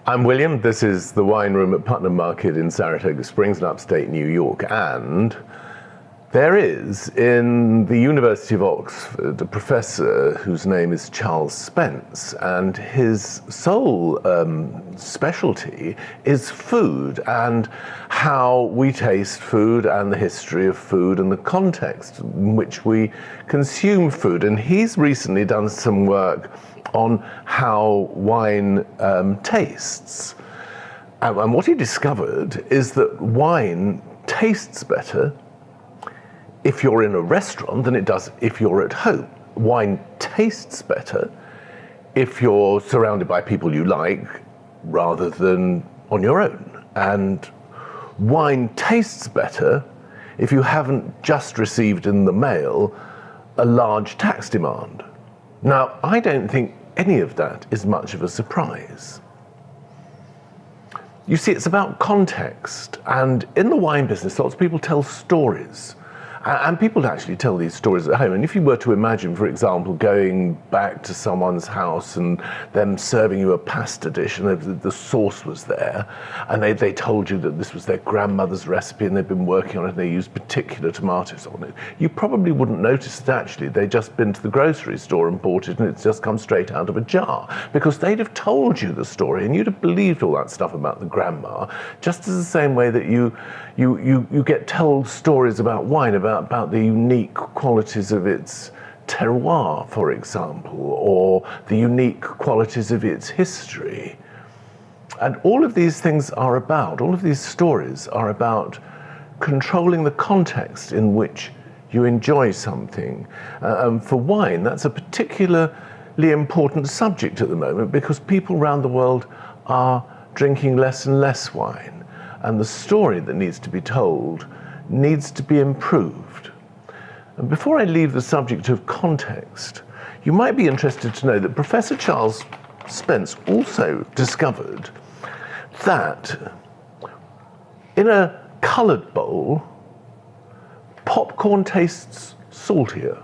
I'm William. This is the Wine Room at Putnam Market in Saratoga Springs in upstate New York. And there is, in the University of Oxford, a professor whose name is Charles Spence, and his sole specialty is food and how we taste food and the history of food and the context in which we consume food. And he's recently done some work on how wine tastes. And what he discovered is that wine tastes better if you're in a restaurant than it does if you're at home. Wine tastes better if you're surrounded by people you like rather than on your own. And wine tastes better if you haven't just received in the mail a large tax demand. Now, I don't think any of that is much of a surprise. You see, it's about context, and in the wine business, lots of people tell stories. And people actually tell these stories at home. And if you were to imagine, for example, going back to someone's house and them serving you a pasta dish and the sauce was there, and they told you that this was their grandmother's recipe and they've been working on it and they used particular tomatoes on it, you probably wouldn't notice that actually they'd just been to the grocery store and bought it and it's just come straight out of a jar, because they'd have told you the story and you'd have believed all that stuff about the grandma, just as the same way that you get told stories about wine, about the unique qualities of its terroir, for example, or the unique qualities of its history. And all of these things are about, all of these stories are about controlling the context in which you enjoy something. For wine, that's a particularly important subject at the moment because people around the world are drinking less and less wine. And the story that needs to be told needs to be improved. And before I leave the subject of context, you might be interested to know that Professor Charles Spence also discovered that in a coloured bowl, popcorn tastes saltier.